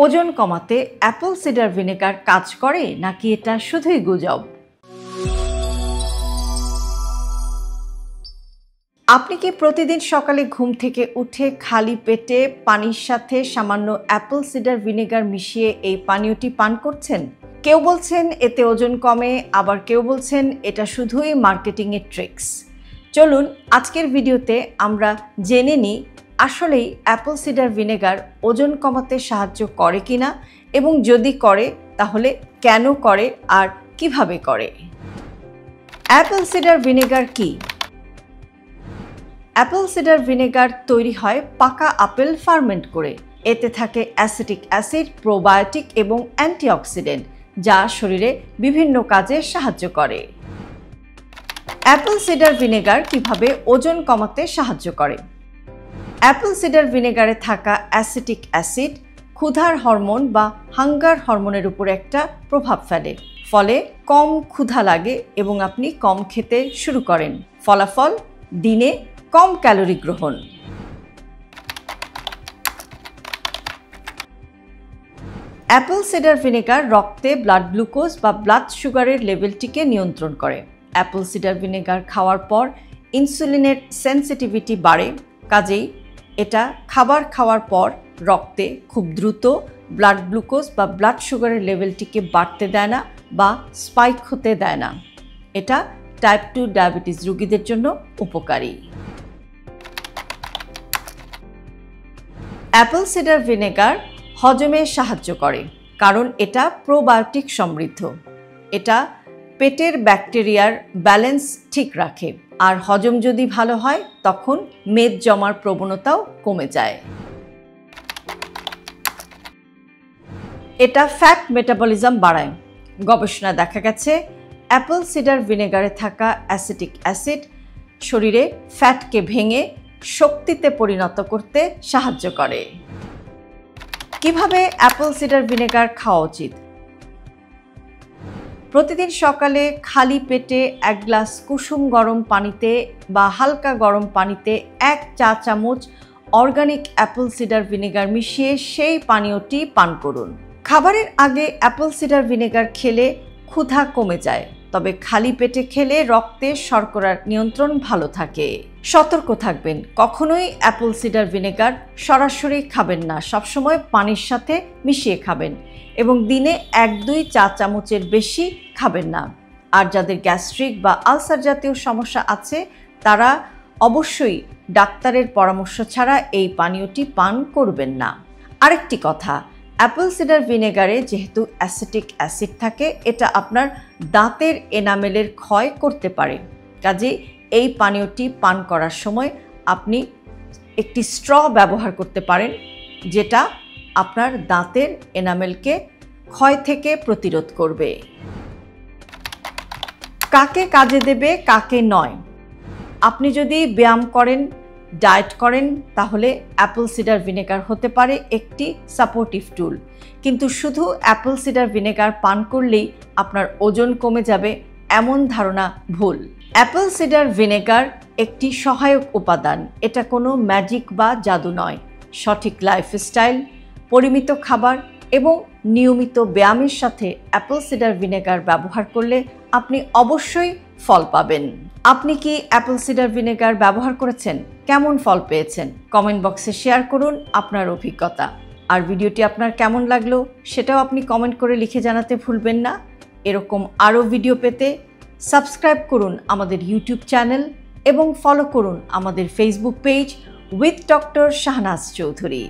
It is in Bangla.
ওজন কমাতে অ্যাপল সিডার ভিনেগার কাজ করে নাকি এটা শুধুই গুজব? আপনি কি প্রতিদিন সকালে ঘুম থেকে উঠে খালি পেটে পানির সাথে সামান্য অ্যাপল সিডার ভিনেগার মিশিয়ে এই পানীয়টি পান করছেন? কেউ বলছেন এতে ওজন কমে, আবার কেউ বলছেন এটা শুধুই মার্কেটিংয়ের ট্রিক্স। চলুন আজকের ভিডিওতে আমরা জেনে নিই আসলেই অ্যাপল সিডার ভিনেগার ওজন কমাতে সাহায্য করে কিনা, এবং যদি করে তাহলে কেন করে আর কিভাবে করে। অ্যাপল সিডার ভিনেগার কি? অ্যাপল সিডার ভিনেগার তৈরি হয় পাকা আপেল ফার্মেন্ট করে। এতে থাকে অ্যাসিটিক অ্যাসিড, প্রোবায়োটিক এবং অ্যান্টিঅক্সিডেন্ট, যা শরীরে বিভিন্ন কাজে সাহায্য করে। অ্যাপল সিডার ভিনেগার কিভাবে ওজন কমাতে সাহায্য করে? অ্যাপল সিডার ভিনেগারে থাকা অ্যাসিটিক অ্যাসিড ক্ষুধার হরমোন বা হাঙ্গার হরমোনের উপর একটা প্রভাব ফেলে, ফলে কম ক্ষুধা লাগে এবং আপনি কম খেতে শুরু করেন। ফলাফল, দিনে কম ক্যালোরি গ্রহণ। অ্যাপল সিডার ভিনেগার রক্তে ব্লাড গ্লুকোজ বা ব্লাড সুগারের লেভেলটিকে নিয়ন্ত্রণ করে। অ্যাপল সিডার ভিনেগার খাওয়ার পর ইনসুলিনের সেন্সিটিভিটি বাড়ে, কাজেই এটা খাবার খাওয়ার পর রক্তে খুব দ্রুত ব্লাড গ্লুকোজ বা ব্লাড সুগারের লেভেলটিকে বাড়তে দেয় না বা স্পাইক হতে দেয় না। এটা টাইপ 2 ডায়াবেটিস রোগীদের জন্য উপকারী। অ্যাপল সিডার ভিনেগার হজমে সাহায্য করে, কারণ এটা প্রোবায়োটিক সমৃদ্ধ। এটা পেটের ব্যাকটেরিয়ার ব্যালেন্স ঠিক রাখে, আর হজম যদি ভালো হয় তখন মেদ জমার প্রবণতাও কমে যায়। এটা ফ্যাট মেটাবলিজম বাড়ায়। গবেষণায় দেখা গেছে অ্যাপল সিডার ভিনেগারে থাকা অ্যাসিটিক অ্যাসিড শরীরে ফ্যাটকে ভেঙে শক্তিতে পরিণত করতে সাহায্য করে। কিভাবে অ্যাপল সিডার ভিনেগার খাওয়া উচিত? প্রতিদিন সকালে খালি পেটে 1 গ্লাস কুসুম গরম পানিতে বা হালকা গরম পানিতে 1 চা চামচ অর্গানিক অ্যাপল সিডার ভিনেগার মিশিয়ে সেই পানীয়টি পান করুন। খাবারের আগে অ্যাপল সিডার ভিনেগার খেলে ক্ষুধা কমে যায়, তবে খালি পেটে খেলে রক্তে শর্করার নিয়ন্ত্রণ ভালো থাকে। সতর্ক থাকবেন, কখনোই অ্যাপল সিডার ভিনেগার সরাসরি খাবেন না, সবসময় পানির সাথে মিশিয়ে খাবেন এবং দিনে 1-2 চা চামচের বেশি খাবেন না। আর যাদের গ্যাস্ট্রিক বা আলসার জাতীয় সমস্যা আছে তারা অবশ্যই ডাক্তারের পরামর্শ ছাড়া এই পানীয়টি পান করবেন না। আরেকটি কথা, অ্যাপল সিডার ভিনেগারে যেহেতু অ্যাসিটিক অ্যাসিড থাকে, এটা আপনার দাঁতের এনামেলের ক্ষয় করতে পারে। কাজেই এই পানীয়টি পান করার সময় আপনি একটি স্ট্র ব্যবহার করতে পারেন, যেটা আপনার দাঁতের এনামেলকে ক্ষয় থেকে প্রতিরোধ করবে। কাকে কাজে দেবে, কাকে নয়? আপনি যদি ব্যায়াম করেন, ডায়েট করেন, তাহলে অ্যাপল সিডার ভিনেগার হতে পারে একটি সাপোর্টিভ টুল। কিন্তু শুধু অ্যাপল সিডার ভিনেগার পান করলেই আপনার ওজন কমে যাবে, এমন ধারণা ভুল। অ্যাপল সিডার ভিনেগার একটি সহায়ক উপাদান, এটা কোনো ম্যাজিক বা জাদু নয়। সঠিক লাইফস্টাইল, পরিমিত খাবার এবং নিয়মিত ব্যায়ামের সাথে অ্যাপল সিডার ভিনেগার ব্যবহার করলে আপনি অবশ্যই ফল পাবেন। আপনি কি অ্যাপল সিডার ভিনেগার ব্যবহার করেছেন? কেমন ফল পেয়েছেন? কমেন্ট বক্সে শেয়ার করুন আপনার অভিজ্ঞতা। আর ভিডিওটি আপনার কেমন লাগলো সেটাও আপনি কমেন্ট করে লিখে জানাতে ভুলবেন না। এরকম আরও ভিডিও পেতে সাবস্ক্রাইব করুন আমাদের ইউটিউব চ্যানেল এবং ফলো করুন আমাদের Facebook page with doctor Shahnaz Chowdhury.